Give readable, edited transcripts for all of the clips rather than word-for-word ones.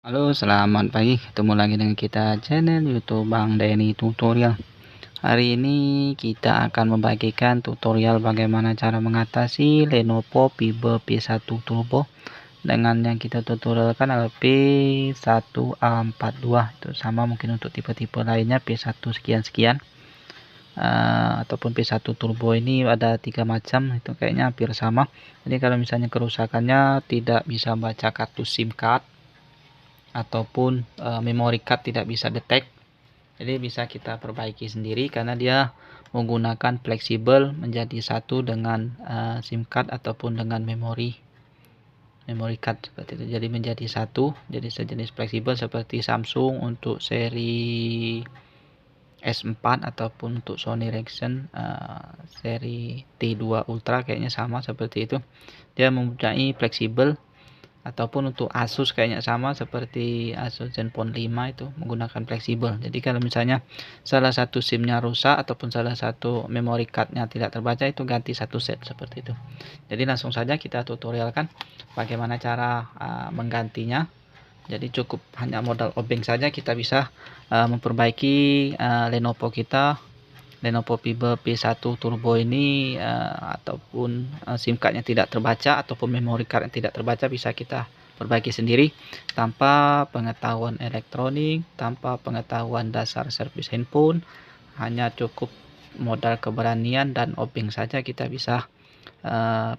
Halo, selamat pagi. Ketemu lagi dengan kita channel YouTube Bang Denny Tutorial. Hari ini kita akan membagikan tutorial bagaimana cara mengatasi Lenovo Vibe P1 Turbo dengan yang kita tutorialkan adalah P1A42. Itu sama mungkin untuk tipe-tipe lainnya P1 sekian-sekian. Ataupun P1 Turbo ini ada 3 macam, itu kayaknya hampir sama. Jadi kalau misalnya kerusakannya tidak bisa baca kartu SIM card ataupun memory card tidak bisa detect, jadi bisa kita perbaiki sendiri karena dia menggunakan fleksibel menjadi satu dengan SIM card ataupun dengan memory card seperti itu, jadi menjadi satu, jadi sejenis fleksibel seperti Samsung untuk seri S4 ataupun untuk Sony Ericsson seri T2 Ultra kayaknya sama seperti itu, dia mempunyai fleksibel. Ataupun untuk Asus kayaknya sama seperti Asus Zenfone 5 itu menggunakan fleksibel. Jadi kalau misalnya salah satu SIM-nya rusak ataupun salah satu memory card-nya tidak terbaca, itu ganti satu set seperti itu. Jadi langsung saja kita tutorialkan bagaimana cara menggantinya. Jadi cukup hanya modal obeng saja kita bisa memperbaiki Lenovo kita, Lenovo Vibe P1 Turbo ini, ataupun SIM cardnya tidak terbaca ataupun memory card yang tidak terbaca, bisa kita perbaiki sendiri tanpa pengetahuan elektronik, tanpa pengetahuan dasar servis handphone. Hanya cukup modal keberanian dan obeng saja kita bisa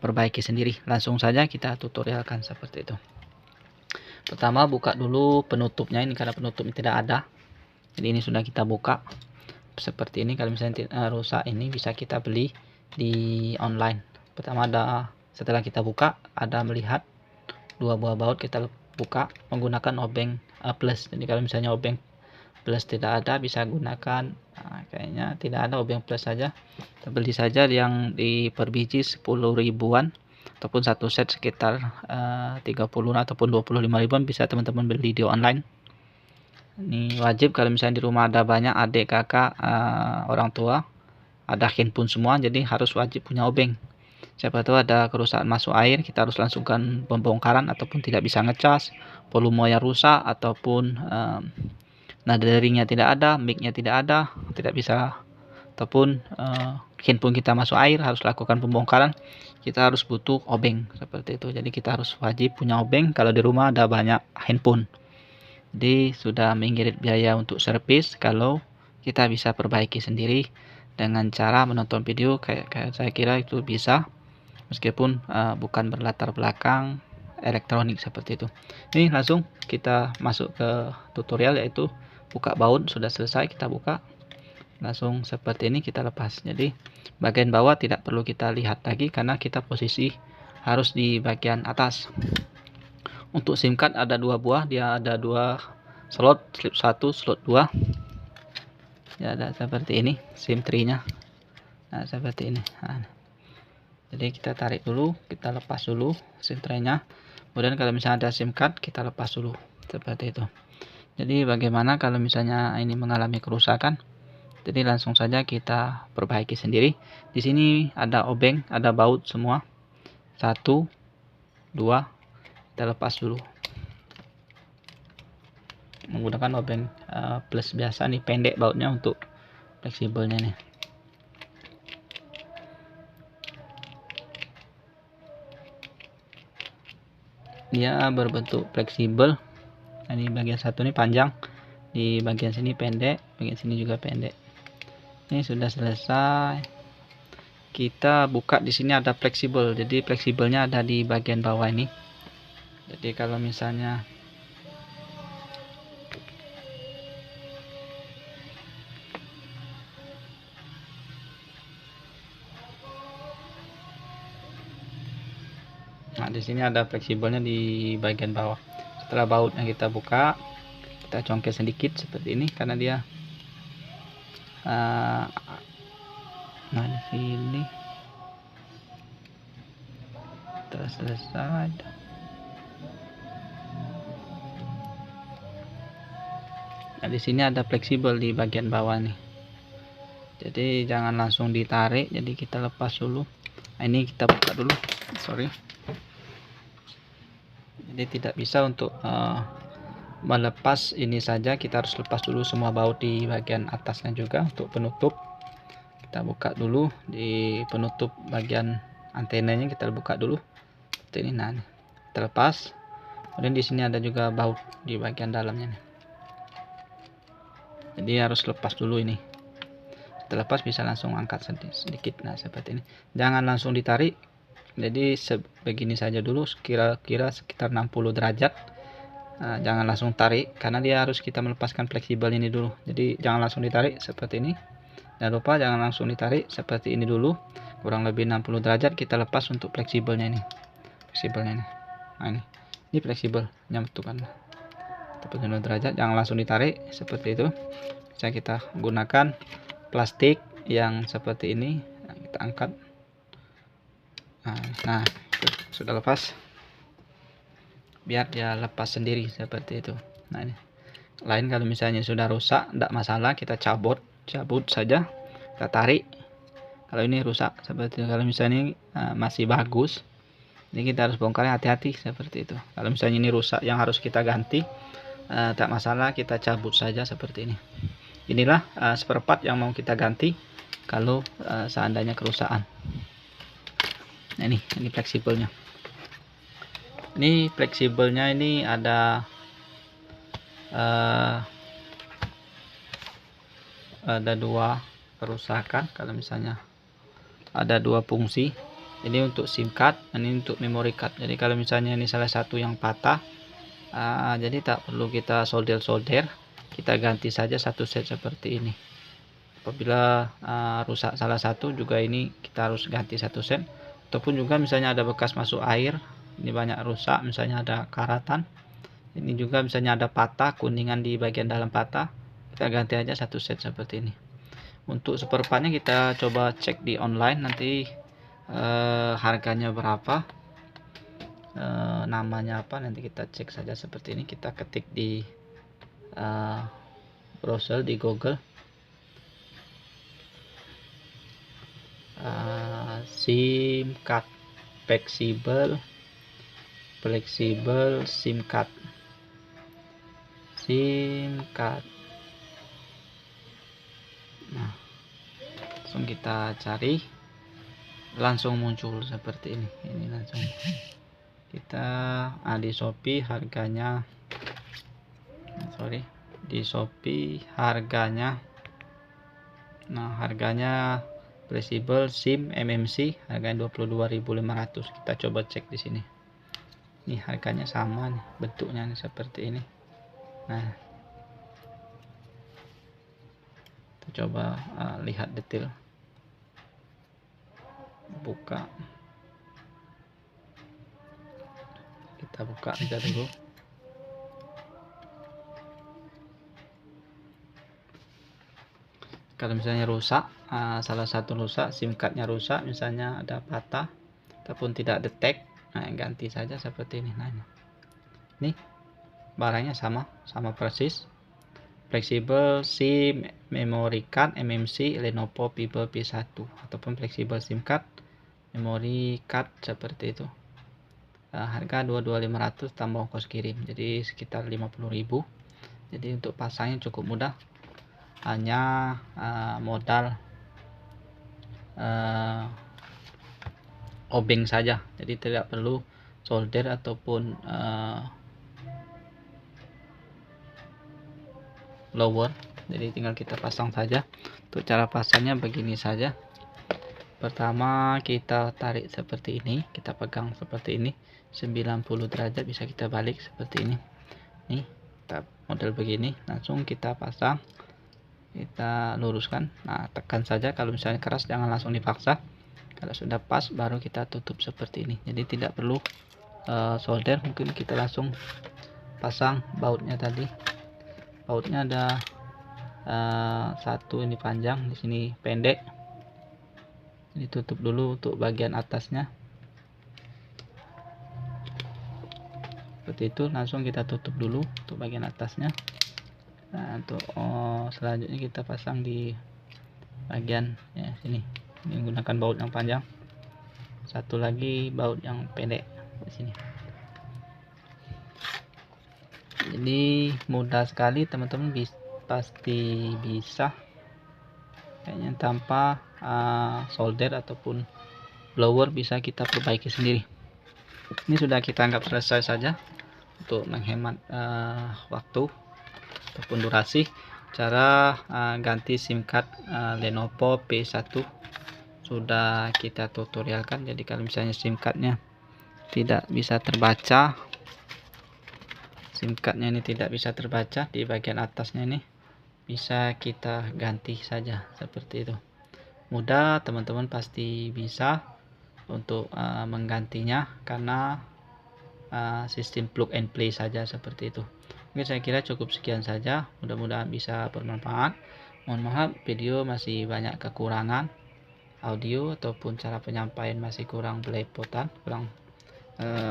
perbaiki sendiri. Langsung saja kita tutorialkan seperti itu. Pertama, buka dulu penutupnya ini karena penutupnya tidak ada. Jadi ini sudah kita buka seperti ini. Kalau misalnya rusak, ini bisa kita beli di online. Pertama setelah kita buka ada melihat dua buah baut, kita buka menggunakan obeng plus. Jadi kalau misalnya obeng plus tidak ada, bisa gunakan kayaknya tidak ada obeng plus saja, kita beli saja yang di per biji 10 ribuan ataupun satu set sekitar 30 ataupun 25 ribuan, bisa teman-teman beli di online. Ini wajib kalau misalnya di rumah ada banyak adik, kakak, orang tua, ada handphone semua, jadi harus wajib punya obeng. Siapa tahu ada kerusakan masuk air, kita harus langsungkan pembongkaran, ataupun tidak bisa ngecas, volumenya rusak, ataupun nada deringnya tidak ada, mic-nya tidak ada, tidak bisa, ataupun handphone kita masuk air, harus lakukan pembongkaran, kita harus butuh obeng seperti itu. Jadi kita harus wajib punya obeng kalau di rumah ada banyak handphone. Jadi sudah mengirit biaya untuk servis kalau kita bisa perbaiki sendiri dengan cara menonton video, kayak saya kira itu bisa, meskipun bukan berlatar belakang elektronik seperti itu. Ini langsung kita masuk ke tutorial, yaitu buka baut. Sudah selesai kita buka, langsung seperti ini kita lepas. Jadi bagian bawah tidak perlu kita lihat lagi karena kita posisi harus di bagian atas. Untuk SIM card ada dua buah, dia ada dua slot 1, slot 2 ya, ada seperti ini SIM tray-nya. Nah, seperti ini. Nah, jadi kita tarik dulu, kita lepas dulu SIM tray-nya. Kemudian kalau misalnya ada SIM card, kita lepas dulu seperti itu. Jadi bagaimana kalau misalnya ini mengalami kerusakan? Jadi langsung saja kita perbaiki sendiri. Di sini ada obeng, ada baut semua. 1, 2, kita lepas dulu menggunakan obeng plus biasa nih, pendek bautnya untuk fleksibelnya nih. Dia berbentuk fleksibel. Ini bagian satu nih panjang, di bagian sini pendek, bagian sini juga pendek. Ini sudah selesai. Kita buka, di sini ada fleksibel, jadi fleksibelnya ada di bagian bawah ini. Jadi kalau misalnya di sini ada fleksibelnya di bagian bawah. Setelah bautnya kita buka, kita congkel sedikit seperti ini karena dia nah di sini terus selesai. Nah, di sini ada fleksibel di bagian bawah nih. Jadi jangan langsung ditarik, jadi kita lepas dulu. Nah, ini kita buka dulu. Sorry. Jadi tidak bisa untuk melepas ini saja, kita harus lepas dulu semua baut di bagian atasnya juga. Untuk penutup kita buka dulu di penutup bagian antenanya, kita buka dulu seperti ini. Nah, terlepas. Kemudian di sini ada juga baut di bagian dalamnya nih. Jadi harus lepas dulu ini. Terlepas bisa langsung angkat sedikit. Nah, seperti ini. Jangan langsung ditarik. Jadi begini saja dulu, kira-kira sekitar 60 derajat. Nah, jangan langsung tarik karena dia harus kita melepaskan fleksibel ini dulu. Jadi jangan langsung ditarik seperti ini. Jangan lupa jangan langsung ditarik seperti ini dulu. Kurang lebih 60 derajat kita lepas untuk fleksibelnya ini. Fleksibelnya ini. Nah, ini fleksibel nyatukan. 60 derajat, jangan langsung ditarik seperti itu. Bisa kita gunakan plastik yang seperti ini. Nah, kita angkat. Nah, sudah lepas. Biar dia lepas sendiri seperti itu. Nah, ini. Lain kalau misalnya sudah rusak, tidak masalah, kita cabut saja, kita tarik. Kalau ini rusak seperti itu. Kalau misalnya masih bagus, ini kita harus bongkarnya hati-hati seperti itu. Kalau misalnya ini rusak yang harus kita ganti, tak masalah, kita cabut saja seperti ini. Inilah spare part yang mau kita ganti kalau seandainya kerusakan. Nah, ini fleksibelnya. Ini fleksibelnya ini ada dua kerusakan. Kalau misalnya ada dua fungsi, ini untuk SIM card, ini untuk memory card. Jadi kalau misalnya ini salah satu yang patah, jadi tak perlu kita solder, kita ganti saja satu set seperti ini. Apabila rusak salah satu juga, ini kita harus ganti satu set. Ataupun juga misalnya ada bekas masuk air, ini banyak rusak, misalnya ada karatan, ini juga misalnya ada patah, kuningan di bagian dalam patah, kita ganti aja satu set seperti ini. Untuk spare partnya kita coba cek di online, nanti harganya berapa, namanya apa, nanti kita cek saja seperti ini. Kita ketik di browser di Google, SIM card fleksibel SIM card. Nah, langsung kita cari, langsung muncul seperti ini. Ini langsung kita di Shopee harganya, di Shopee harganya, nah harganya fleksibel SIM MMC harganya 22.500. Kita coba cek di sini. Ini harganya sama nih, bentuknya nih seperti ini. Nah, kita coba lihat detail. Buka, kita buka aja dulu. Kalau misalnya rusak, salah satu rusak, SIM cardnya rusak, misalnya ada patah ataupun tidak detect, nah ganti saja seperti ini. Nah, ini barangnya sama persis, fleksibel SIM memory card MMC Lenovo Vivo P1, ataupun fleksibel SIM card memory card seperti itu. Harga 22.500 tambah ongkos kirim, jadi sekitar 50.000. Jadi untuk pasangnya cukup mudah, hanya modal obeng saja, jadi tidak perlu solder ataupun lower, jadi tinggal kita pasang saja. Untuk cara pasangnya begini saja. Pertama kita tarik seperti ini, kita pegang seperti ini 90 derajat, bisa kita balik seperti ini. Nih, kita model begini, langsung kita pasang, kita luruskan. Nah, tekan saja, kalau misalnya keras jangan langsung dipaksa. Kalau sudah pas baru kita tutup seperti ini. Jadi tidak perlu solder, mungkin kita langsung pasang bautnya tadi. Bautnya ada satu ini panjang, di sini pendek. Ini tutup dulu untuk bagian atasnya. Seperti itu, langsung kita tutup dulu untuk bagian atasnya. Nah, untuk selanjutnya kita pasang di bagian sini. Ini menggunakan baut yang panjang. Satu lagi baut yang pendek di sini. Jadi mudah sekali teman-teman, pasti bisa kayaknya tanpa solder ataupun blower, bisa kita perbaiki sendiri. Ini sudah kita anggap selesai saja untuk menghemat waktu ataupun durasi. Cara ganti SIM card Lenovo P1 sudah kita tutorialkan. Jadi kalau misalnya SIM cardnya tidak bisa terbaca, ini tidak bisa terbaca di bagian atasnya, ini bisa kita ganti saja seperti itu. Mudah, teman-teman pasti bisa untuk menggantinya karena sistem plug and play saja seperti itu. Oke, saya kira cukup sekian saja, mudah-mudahan bisa bermanfaat. Mohon maaf, video masih banyak kekurangan audio ataupun cara penyampaian masih kurang belepotan, kurang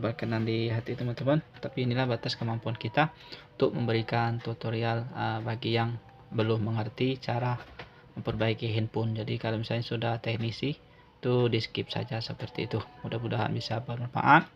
berkenan di hati teman-teman, tapi inilah batas kemampuan kita untuk memberikan tutorial bagi yang belum mengerti cara memperbaiki handphone. Jadi kalau misalnya sudah teknisi itu di skip saja seperti itu. Mudah-mudahan bisa bermanfaat.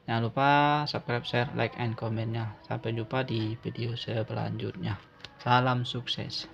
Jangan lupa subscribe, share, like, and komennya. Sampai jumpa di video selanjutnya. Salam sukses.